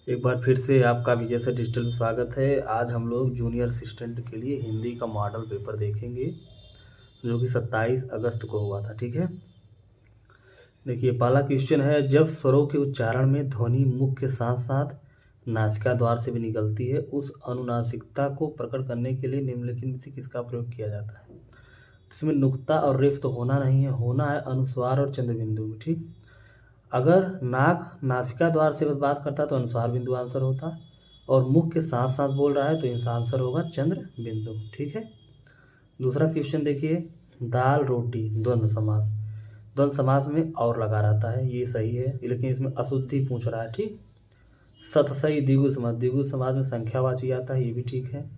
एक बार फिर से आपका विजय सर डिजिटल में स्वागत है। आज हम लोग जूनियर असिस्टेंट के लिए हिंदी का मॉडल पेपर देखेंगे जो कि 27 अगस्त को हुआ था। ठीक है, देखिए पहला क्वेश्चन है, जब स्वरों के उच्चारण में ध्वनि मुख के साथ साथ नासिका द्वार से भी निकलती है, उस अनुनासिकता को प्रकट करने के लिए निम्नलिखित में से किसका प्रयोग किया जाता है। इसमें नुक्ता और रेफ तो होना नहीं है, होना है अनुस्वार और चंद्र बिंदु भी। ठीक, अगर नाक नासिका द्वार से बात करता तो अनुस्वार बिंदु आंसर होता, और मुख के साथ साथ बोल रहा है तो इनका आंसर होगा चंद्र बिंदु। ठीक है, दूसरा क्वेश्चन देखिए, दाल रोटी द्वंद्व समास। द्वंद्व समास में और लगा रहता है, ये सही है, लेकिन इसमें अशुद्धि पूछ रहा है। ठीक, सतसई द्विगु समास, द्विगु समास में संख्यावाची आता है, ये भी ठीक है।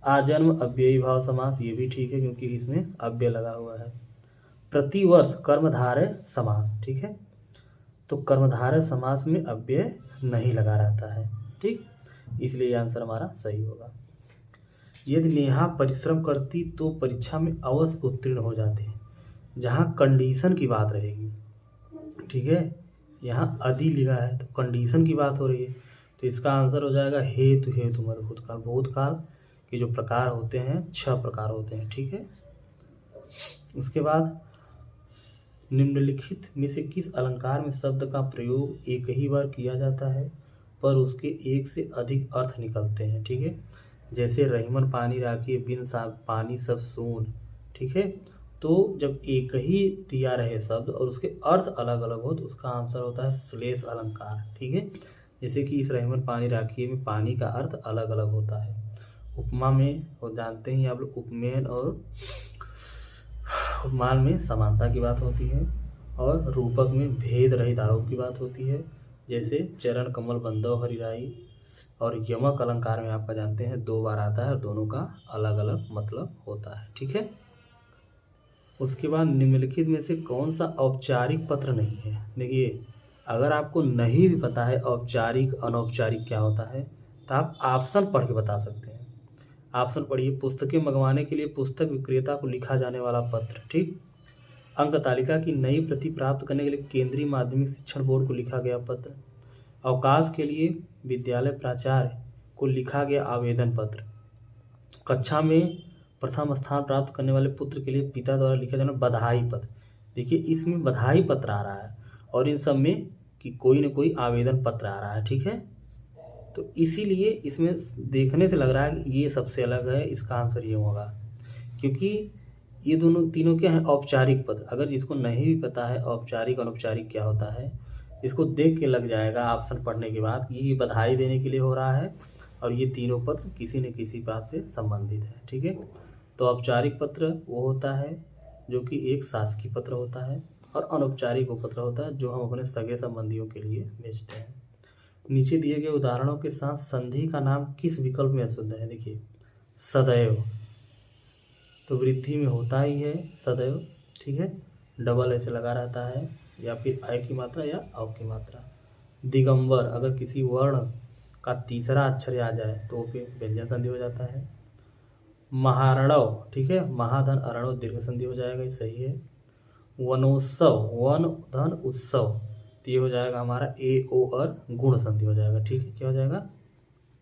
आजन्म अव्ययी भाव समास, ये भी ठीक है क्योंकि इसमें अव्यय लगा हुआ है। प्रतिवर्ष कर्मधारय समास, ठीक है, तो कर्मधारय समास में अव्यय नहीं लगा रहता है। ठीक, इसलिए ये आंसर हमारा सही होगा। यदि नेहा परिश्रम करती तो परीक्षा में अवश्य उत्तीर्ण हो जाते, जहाँ कंडीशन की बात रहेगी। ठीक है, यहाँ अधि लिखा है तो कंडीशन की बात हो रही है, तो इसका आंसर हो जाएगा हेतु हेतु मत भूतकाल। भूतकाल के जो प्रकार होते हैं 6 प्रकार होते हैं। ठीक है, उसके बाद निम्नलिखित में से किस अलंकार में शब्द का प्रयोग एक ही बार किया जाता है पर उसके एक से अधिक अर्थ निकलते हैं। ठीक है, जैसे रहीमन पानी राखिए बिन सा पानी सब सून। ठीक है, तो जब एक ही दिया रहे शब्द और उसके अर्थ अलग अलग हो तो उसका आंसर होता है श्लेष अलंकार। ठीक है, जैसे कि इस रहीमन पानी राखिए में पानी का अर्थ अलग अलग होता है। उपमा में वो जानते ही आप लोग, उपमेय और उपमान में समानता की बात होती है, और रूपक में भेद रहित आरोप की बात होती है, जैसे चरण कमल बंदव हरिराई। और यमक अलंकार में आपका जानते हैं 2 बार आता है और दोनों का अलग अलग मतलब होता है। ठीक है, उसके बाद निम्नलिखित में से कौन सा औपचारिक पत्र नहीं है। देखिए, अगर आपको नहीं भी पता है औपचारिक अनौपचारिक क्या होता है तो आप ऑप्शन पढ़ के बता सकते हैं। ऑप्शन पढ़िए, पुस्तकें मंगवाने के लिए पुस्तक विक्रेता को लिखा जाने वाला पत्र। ठीक, अंक तालिका की नई प्रति प्राप्त करने के लिए केंद्रीय माध्यमिक शिक्षण बोर्ड को लिखा गया पत्र। अवकाश के लिए विद्यालय प्राचार्य को लिखा गया आवेदन पत्र। कक्षा में प्रथम स्थान प्राप्त करने वाले पुत्र के लिए पिता द्वारा लिखा जाना बधाई पत्र। देखिए, इसमें बधाई पत्र आ रहा है और इन सब में कि कोई न कोई आवेदन पत्र आ रहा है। ठीक है, तो इसीलिए इसमें देखने से लग रहा है कि ये सबसे अलग है, इसका आंसर ये होगा, क्योंकि ये दोनों तीनों क्या है औपचारिक पत्र। अगर जिसको नहीं भी पता है औपचारिक अनौपचारिक क्या होता है, इसको देख के लग जाएगा ऑप्शन पढ़ने के बाद कि ये बधाई देने के लिए हो रहा है और ये तीनों पत्र किसी न किसी बात से संबंधित है। ठीक है, तो औपचारिक पत्र वो होता है जो कि एक शासकीय पत्र होता है, और अनौपचारिक वो पत्र होता है जो हम अपने सगे संबंधियों के लिए भेजते हैं। नीचे दिए गए उदाहरणों के साथ संधि का नाम किस विकल्प में अशुद्ध है। देखिए, सदैव तो वृद्धि में होता ही है सदैव। ठीक है, डबल ऐसे लगा रहता है, या फिर अय की मात्रा या अव की मात्रा। दिगंबर, अगर किसी वर्ण का तीसरा अक्षर आ जाए तो फिर व्यंजन संधि हो जाता है। महारणव, ठीक है, महाधन अरणव दीर्घ संधि हो जाएगा, ये सही है। वनोत्सव, वन धन उत्सव, तो ये हो जाएगा हमारा ए ओ और गुण संधि हो जाएगा। ठीक है, क्या हो जाएगा,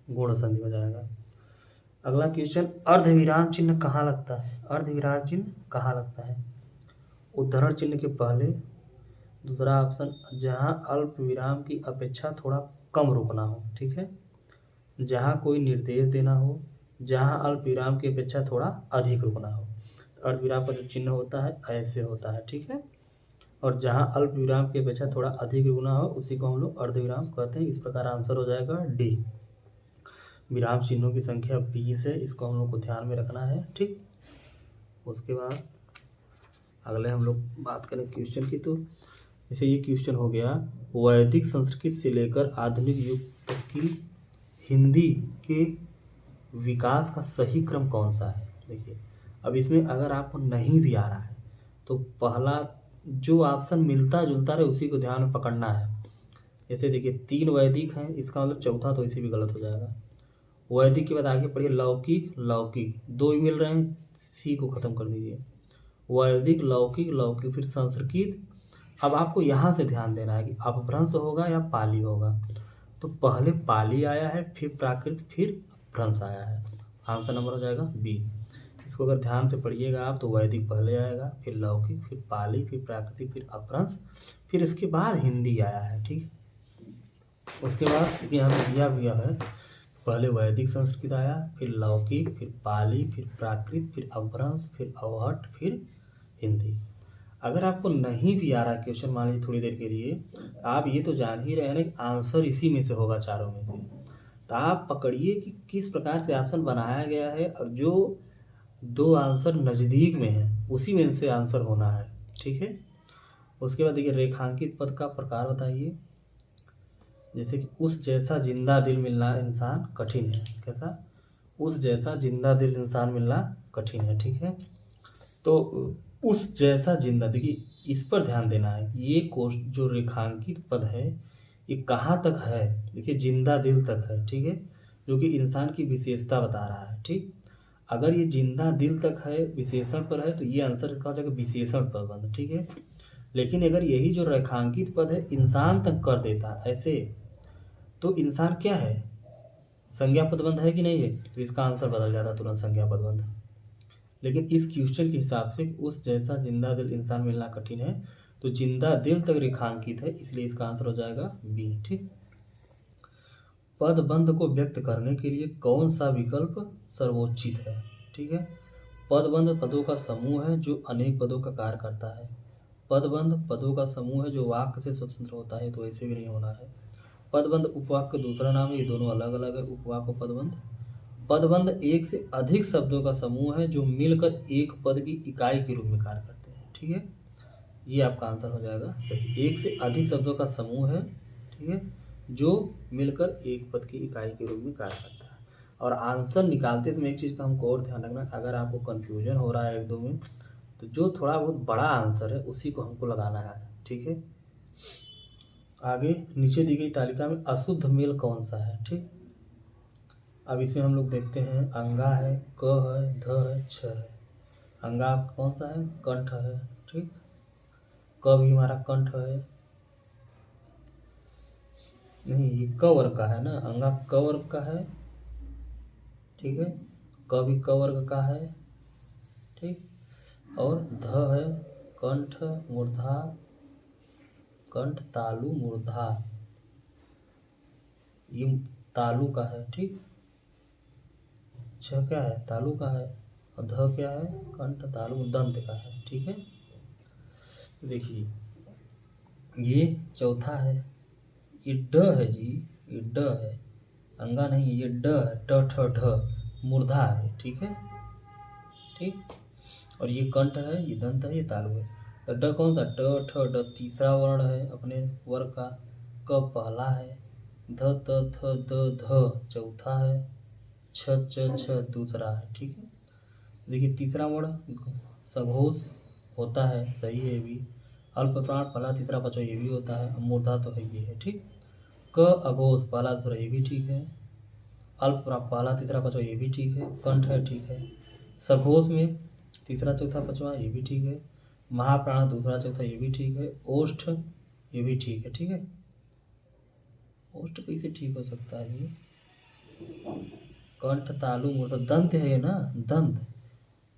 गुण संधि हो जाएगा। अगला क्वेश्चन, अर्धविराम चिन्ह कहाँ लगता है। अर्धविराम चिन्ह कहाँ लगता है, उद्धरण चिन्ह के पहले। दूसरा ऑप्शन, जहाँ अल्प विराम की अपेक्षा थोड़ा कम रुकना हो। ठीक है, जहाँ कोई निर्देश देना हो, जहाँ अल्प विराम की अपेक्षा थोड़ा अधिक रुकना हो। अर्धविराम का जो चिन्ह होता है ऐसे होता है। ठीक है, और जहाँ अल्प विराम की अपेक्षा थोड़ा अधिक रुकना हो उसी को हम लोग अर्धविराम कहते हैं। इस प्रकार आंसर हो जाएगा डी। विराम चिन्हों की संख्या 20 है, इसको हम लोग को ध्यान में रखना है। ठीक, उसके बाद अगले हम लोग बात करें क्वेश्चन की, तो जैसे ये क्वेश्चन हो गया, वैदिक संस्कृत से लेकर आधुनिक युग तक की हिंदी के विकास का सही क्रम कौन सा है। देखिए, अब इसमें अगर आपको नहीं भी आ रहा है तो पहला जो ऑप्शन मिलता जुलता रहे उसी को ध्यान में पकड़ना है। जैसे देखिए 3 वैदिक हैं, इसका मतलब चौथा तो इसे भी गलत हो जाएगा। वैदिक के बाद आगे पढ़िए लौकिक लौकिक, 2 ही मिल रहे हैं, सी को खत्म कर दीजिए। वैदिक लौकिक लौकिक, फिर संस्कृत। अब आपको यहाँ से ध्यान देना है कि अपभ्रंश होगा या पाली होगा। तो पहले पाली आया है, फिर प्राकृत, फिर अपभ्रंश आया है। आंसर नंबर हो जाएगा बी। इसको अगर ध्यान से पढ़िएगा आप तो वैदिक पहले आएगा, फिर लौकिक, फिर पाली, फिर प्राकृतिक, फिर अपभ्रंश, फिर इसके बाद हिंदी आया है। ठीक, उसके बाद यहाँ पे दिया भी है, पहले वैदिक संस्कृत आया, फिर लौकिक, फिर पाली, फिर प्राकृत, फिर अपभ्रंश, फिर अवहट, फिर हिंदी। अगर आपको नहीं भी आ रहा क्वेश्चन, मान लीजिए थोड़ी देर के लिए, आप ये तो जान ही रहे हैं ना कि आंसर इसी में से होगा, चारों में से, तो आप पकड़िए कि किस प्रकार से ऑप्शन बनाया गया है, और जो दो आंसर नज़दीक में है उसी में से आंसर होना है। ठीक है, उसके बाद देखिए रेखांकित पद का प्रकार बताइए। जैसे कि उस जैसा जिंदा दिल मिलना इंसान कठिन है। कैसा? उस जैसा जिंदा दिल इंसान मिलना कठिन है। ठीक है, तो उस जैसा जिंदा, देखिए इस पर ध्यान देना है कि ये कोश जो रेखांकित पद है ये कहाँ तक है। देखिए जिंदा दिल तक है। ठीक है, जो कि इंसान की विशेषता बता रहा है। ठीक, अगर ये जिंदा दिल तक है, विशेषण पर है, तो ये आंसर इसका हो जाएगा विशेषण पदबंध। ठीक है, लेकिन अगर यही जो रेखांकित पद है इंसान तक कर देता ऐसे, तो इंसान क्या है, संज्ञा पदबंध है कि नहीं है, तो इसका आंसर बदल जाता तुरंत संज्ञा पदबंध। लेकिन इस क्वेश्चन के हिसाब से उस जैसा जिंदा दिल इंसान मिलना कठिन है, तो जिंदा दिल तक रेखांकित है, इसलिए इसका आंसर हो जाएगा बी। ठीक, पदबंध को व्यक्त करने के लिए कौन सा विकल्प सर्वोचित है। ठीक है, पदबंध पदों का समूह है जो अनेक पदों का कार्य करता है। पदबंध पदों का समूह है जो वाक्य से स्वतंत्र होता है, तो ऐसे भी नहीं होना है। पदबंध उपवाक्य का दूसरा नाम है, ये दोनों अलग अलग है, उपवाक्य और पदबंध। पदबंध एक से अधिक शब्दों का समूह है जो मिलकर एक पद की इकाई के रूप में कार्य करते हैं। ठीक है, ये आपका आंसर हो जाएगा सही। एक से अधिक शब्दों का समूह है, ठीक है, जो मिलकर एक पद की इकाई के रूप में कार्य करता है। और आंसर निकालते समय एक चीज़ का हमको और ध्यान रखना, अगर आपको कन्फ्यूजन हो रहा है एक दो में, तो जो थोड़ा बहुत बड़ा आंसर है उसी को हमको लगाना है। ठीक है, आगे नीचे दी गई तालिका में अशुद्ध मेल कौन सा है। ठीक, अब इसमें हम लोग देखते हैं, अंगा है, क है, ध है, छ है। अंगा आपका कौन सा है, कंठ है। ठीक, क भी हमारा कंठ है, नहीं ये क वर्ग का है ना, अंगा क वर्ग का है। ठीक है, क भी क वर्ग का है। ठीक, और ध है कंठ मूर्धा, कंठ तालु मूर्धा, ये तालु का है। ठीक, छ क्या है, तालु का है, और ध क्या है, कंठ तालु दंत का है। ठीक है, देखिए ये चौथा है, ये ड है जी, ये ड है, अंगा नहीं है, ये ड है, ट ठ ढ मूर्धा है। ठीक है, ठीक, और ये कंठ है, ये दंत है, ये तालु है। तो ड कौन सा, ट ठ ड तीसरा वर्ण है अपने वर्ग का, क पहला है, ध त थ द ध चौथा है, छ च छ दूसरा है। ठीक है, देखिए तीसरा वर्ण सघोष होता है, सही है ये भी। अल्प प्राण पहला तीसरा पांचवा ये भी होता है, मूर्धा तो है ये है। ठीक, क अघोष पहला दूसरा ये भी ठीक है, अल्प प्राण पहला तीसरा पांचवा ये भी ठीक है, कंठ है ठीक है, सघोष में तीसरा चौथा पांचवा ये भी ठीक है, महाप्राण दूसरा चौथा ये भी ठीक है, ओष्ठ ये भी ठीक है। ठीक है, ओष्ठ कैसे ठीक हो सकता है ये, कंठ तालु मूर्धा दंत है ये ना, दंत,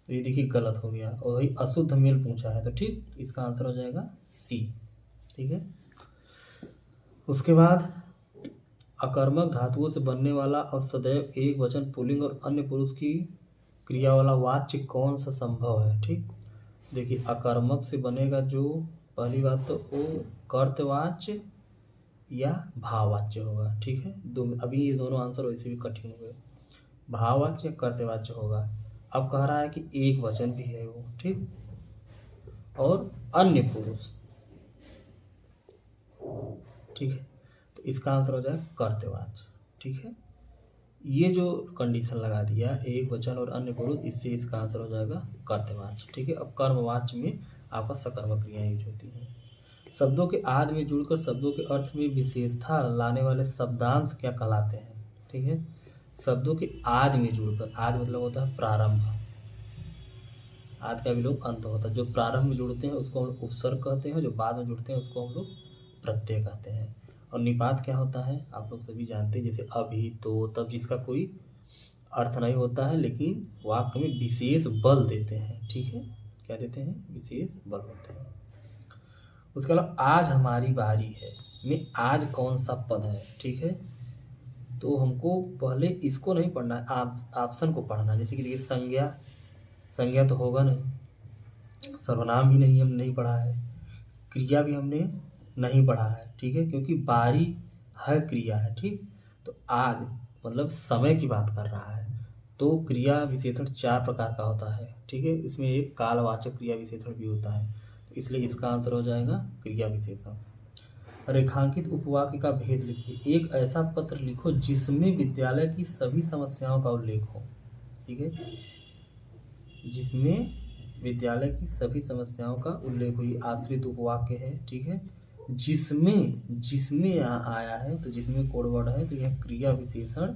तो ये देखिए गलत हो गया, और वही अशुद्ध मेल पूछा है, तो ठीक इसका आंसर हो जाएगा सी। ठीक है, उसके बाद अकर्मक धातुओं से बनने वाला और सदैव एक वचन पुल्लिंग और अन्य पुरुष की क्रिया वाला वाच्य कौन सा संभव है। ठीक, देखिए अकर्मक से बनेगा जो, पहली बात तो वो कर्तवाच्य या भाववाच्य होगा। ठीक है, दो, अभी ये दोनों आंसर वैसे भी कठिन हुए, भाववाच्य कर्तवाच्य होगा। अब कह रहा है कि एक वचन भी है वो। ठीक, और अन्य पुरुष। ठीक है, तो इसका आंसर हो जाएगा कर्तवाच्य। ठीक है, ये जो कंडीशन लगा दिया एक वचन और अन्य पुरुष, इससे इसका आंसर हो जाएगा कर्तवाच्य। ठीक है, अब कर्मवाच्य में आपका सकर्मक क्रियाएं यूज होती हैं। शब्दों के आदि में जुड़कर शब्दों के अर्थ में विशेषता लाने वाले शब्दांश क्या कहलाते हैं। ठीक है, शब्दों के आदि में जुड़कर, आदि मतलब होता है प्रारंभ, आदि का विलोप अंत होता है। जो प्रारंभ में जुड़ते हैं उसको हम लोग उपसर्ग कहते हैं, जो बाद में जुड़ते हैं उसको हम लोग प्रत्यय कहते हैं। और निपात क्या होता है आप लोग सभी जानते हैं, जैसे अभी, तो, तब, जिसका कोई अर्थ नहीं होता है लेकिन वाक्य में विशेष बल देते हैं। ठीक है, क्या देते हैं? विशेष बल होते हैं। उसके अलावा आज हमारी बारी है में आज कौन सा पद है? ठीक है, तो हमको पहले इसको नहीं पढ़ना है, ऑप्शन को पढ़ना है। जैसे कि देखिए संज्ञा, संज्ञा तो होगा नहीं, सर्वनाम भी नहीं, हम नहीं पढ़ा है, क्रिया भी हमने नहीं पढ़ा है। ठीक है, क्योंकि बारी है क्रिया है। ठीक, तो आज मतलब समय की बात कर रहा है, तो क्रिया विशेषण 4 प्रकार का होता है। ठीक है, इसमें एक कालवाचक क्रिया विशेषण भी होता है, तो इसलिए इसका आंसर हो जाएगा क्रिया विशेषण। रेखांकित उपवाक्य का भेद लिखिए। एक ऐसा पत्र लिखो जिसमें विद्यालय की सभी समस्याओं का उल्लेख हो। ठीक है, जिसमें विद्यालय की सभी समस्याओं का उल्लेख हुई, आश्रित उपवाक्य है। ठीक है, जिसमें यहाँ आया है, तो जिसमें कोड वर्ड है, तो यह क्रिया विशेषण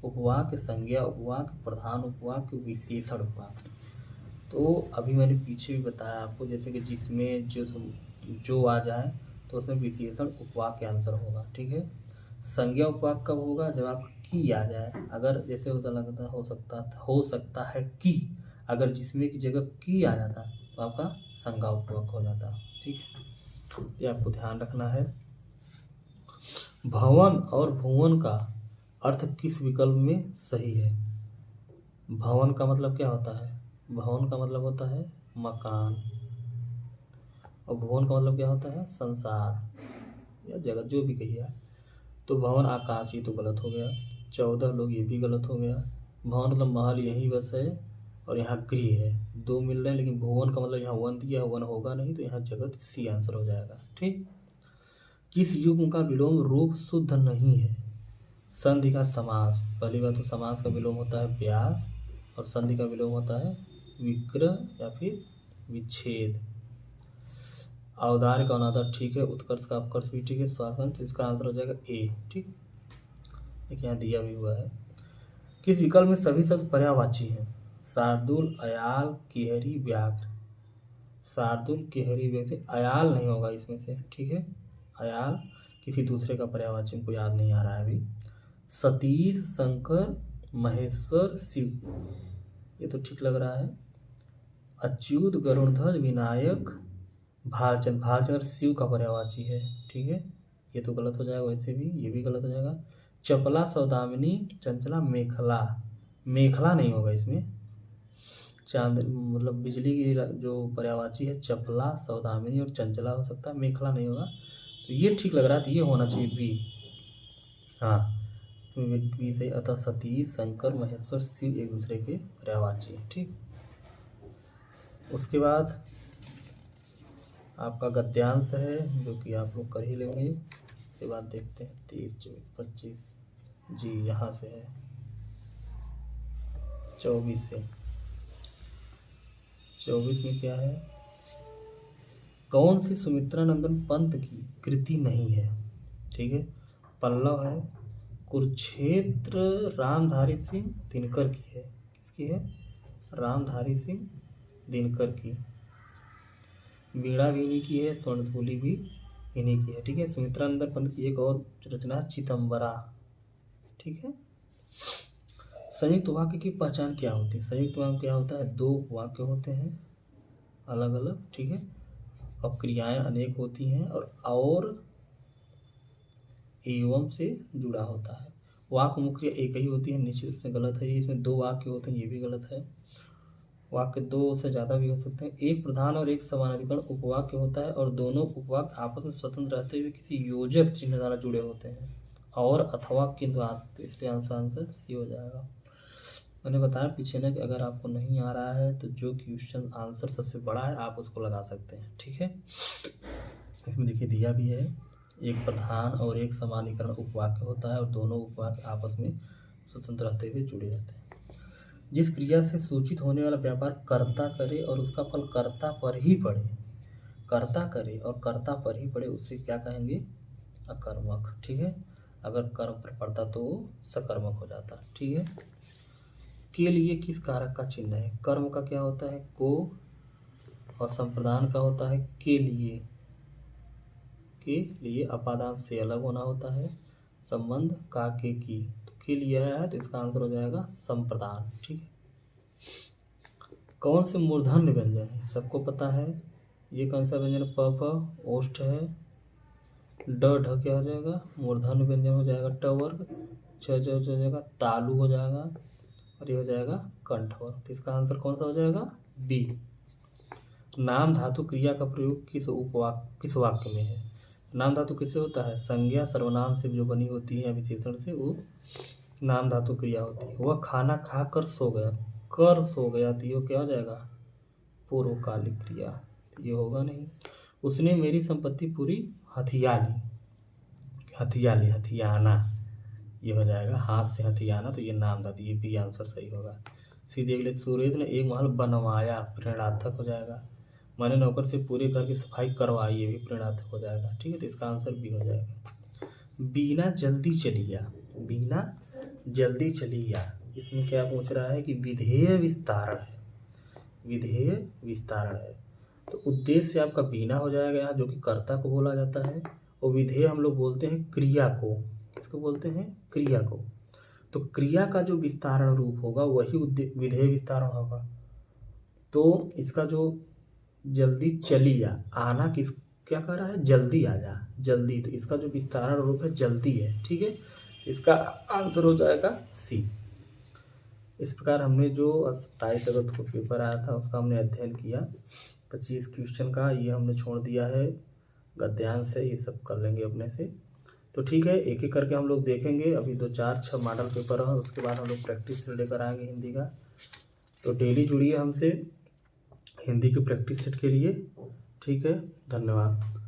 उपवाक्य, संज्ञा उपवाक्य, प्रधान उपवाक्य, विशेषण उपवाक्य। तो अभी मैंने पीछे भी बताया आपको, जैसे कि जिसमें जो आ जाए तो उसमें विशेषण उपवाक्य आंसर होगा। ठीक है, संज्ञा उपवाक्य कब होगा? जब आप की आ जाए। अगर जैसे हो सकता है कि, अगर जिसमें की जगह की आ जाता तो आपका संज्ञा उपवाक्य हो जाता। ठीक है, ये आपको ध्यान रखना है। भवन और भुवन का अर्थ किस विकल्प में सही है? भवन का मतलब क्या होता है? भवन का मतलब होता है मकान, और भुवन का मतलब क्या होता है? संसार या जगत, जो भी कहिए। तो भवन आकाश, ये तो गलत हो गया। 14 लोग, ये भी गलत हो गया। भवन मतलब महल, यही बस है, और यहाँ गृह है, 2 मिल रहे हैं, लेकिन भुवन का मतलब यहाँ वन दिया, वन होगा नहीं, तो यहाँ जगत, सी आंसर हो जाएगा। ठीक, किस युग्म का विलोम रूप शुद्ध नहीं है? संधि का समास, पहली बात तो समास का विलोम होता है व्यास, और संधि का विलोम होता है विग्रह या फिर विच्छेद। अवधार्य का अनादर ठीक है, उत्कर्ष का अपकर्ष भी ठीक है, स्वास्थ्य, तो इसका आंसर हो जाएगा ए। ठीक, एक यहाँ दिया भी हुआ है। किस विकल्प में सभी शब्द पर्यायवाची हैं? शार्दुल, अयाल, केहरी, व्याघ्र। शार्दुल, केहरी, व्याघ्र, अयाल नहीं होगा इसमें से। ठीक है, अयाल किसी दूसरे का पर्यायवाची को याद नहीं आ रहा है अभी। सतीश, शंकर, महेश्वर, शिव, ये तो ठीक लग रहा है। अच्युत, गरुड़ध्वज, विनायक, भालचंद्र, भालचंद्र शिव का पर्यायवाची है। ठीक है, ये तो गलत हो जाएगा, वैसे भी ये भी गलत हो जाएगा। चपला, सौदामिनी, चंचला, मेखला, मेखला नहीं होगा इसमें। चांद मतलब बिजली की जो पर्यायवाची है, चपला, सौदामिनी और चंचला हो सकता है, मेखला नहीं होगा। तो ये ठीक लग रहा है, तो ये होना चाहिए बी। हाँ, इसमें बी से, अतः सतीश, शंकर, महेश्वर, शिव एक दूसरे के पर्यायवाची है। ठीक, उसके बाद आपका गद्यांश है, जो कि आप लोग कर ही लेंगे। उसके बाद देखते हैं 23, 24, 25 जी, यहाँ से है 24 से। 24 में क्या है? कौन सी सुमित्रानंदन पंत की कृति नहीं है? ठीक है, पल्लव है, कुरुक्षेत्र रामधारी सिंह दिनकर की है। किसकी है? रामधारी सिंह दिनकर की। वीणा भी इन्हीं की है, स्वर्णधूलि भी इन्हीं की है। ठीक है, सुमित्रानंदन पंत की एक और रचना चितंबरा। ठीक है, संयुक्त वाक्य की पहचान क्या होती है? संयुक्त वाक्य क्या होता है? 2 वाक्य होते हैं अलग अलग। ठीक है, और क्रियाएं अनेक होती हैं, और एवं से जुड़ा होता है। वाक्य मुख्य एक ही होती है, निश्चित रूप से गलत है। इसमें 2 वाक्य होते हैं, ये भी गलत है। वाक्य 2 से ज़्यादा भी हो सकते हैं। एक प्रधान और एक समानाधिकरण उपवाक्य होता है, और दोनों उपवाक्य आपस में स्वतंत्र रहते हुए किसी योजक चिन्ह द्वारा जुड़े होते हैं, और अथवा किंतु आदि, तो इसलिए आंसर सी हो जाएगा। मैंने बताया पीछे ना कि अगर आपको नहीं आ रहा है तो जो क्वेश्चन आंसर सबसे बड़ा है आप उसको लगा सकते हैं। ठीक है, इसमें देखिए दिया भी है, एक प्रधान और एक समानीकरण उपवाक्य होता है, और दोनों उपवाक्य आपस में स्वतंत्र रहते हुए जुड़े रहते हैं। जिस क्रिया से सूचित होने वाला व्यापार कर्ता करे और उसका फल कर्ता पर ही पड़े, कर्ता करे और कर्ता पर ही पड़े, उसे क्या कहेंगे? अकर्मक। ठीक है, अगर कर्म पर पड़ता तो सकर्मक हो जाता। ठीक है, के लिए किस कारक का चिन्ह है? कर्म का क्या होता है? को, और संप्रदान का होता है के लिए। के लिए अपादान से अलग होना होता है। संबंध का के की, तो के लिए आया है तो इसका आंसर हो जाएगा संप्रदान। ठीक है। कौन से मूर्धन्य व्यंजन है, सबको पता है। ये कौन सा व्यंजन, प फ ओष्ठ है। ड ढ क्या हो जाएगा, मूर्धन्य व्यंजन हो जाएगा ट वर्ग। छ ज हो जाएगा तालु हो जाएगा, और ये हो जाएगा कंठ वर्ग। तो इसका आंसर कौन सा हो जाएगा, बी। नाम धातु क्रिया का प्रयोग किस वाक्य में है। नाम धातु किससे होता है, संज्ञा सर्वनाम से जो बनी होती है विशेषण से, वो नाम धातु क्रिया होती है। वह खाना खाकर सो गया, कर सो गया, तो ये क्या हो जाएगा, पूर्वकालिक क्रिया, तो ये होगा नहीं। उसने मेरी संपत्ति पूरी हथिया ली, हथिया ली, हथियाना, ये हो जाएगा हाथ से हथियाना, तो ये नाम धातु, ये भी आंसर सही होगा। सीधे अगले, सुरेश ने एक महल बनवाया, प्रेरणार्थक हो जाएगा। मैंने नौकर से पूरे घर की सफाई करवाई, ये भी प्रेरणार्थक हो जाएगा। ठीक है, तो इसका आंसर बी हो जाएगा। बीना जल्दी चली गया, बीना जल्दी चली गया, इसमें क्या पूछ रहा है कि विधेय विस्तारण है, विधेय विस्तारण है। तो उद्देश्य आपका बीना हो जाएगा यहाँ, जो कि कर्ता को बोला जाता है, और विधेय हम लोग बोलते हैं क्रिया को, किसको बोलते हैं, क्रिया को। तो क्रिया का जो विस्तारण रूप होगा वही विधेय विस्तारण होगा। तो इसका जो जल्दी चली आ, आना किस, क्या कह रहा है, जल्दी आ जा, जल्दी, तो इसका जो विस्तारण रूप है जल्दी है। ठीक है, तो इसका आंसर हो जाएगा सी। इस प्रकार हमने जो 27 अगस्त को पेपर आया था उसका हमने अध्ययन किया। 25 क्वेश्चन का ये हमने छोड़ दिया है गद्यांश है, ये सब कर लेंगे अपने से। तो ठीक है, एक एक करके हम लोग देखेंगे। अभी 2 4 6 मॉडल पेपर है, उसके बाद हम लोग प्रैक्टिस लेकर आएंगे हिंदी का। तो डेली जुड़िए हमसे हिंदी की प्रैक्टिस सेट के लिए। ठीक है, धन्यवाद।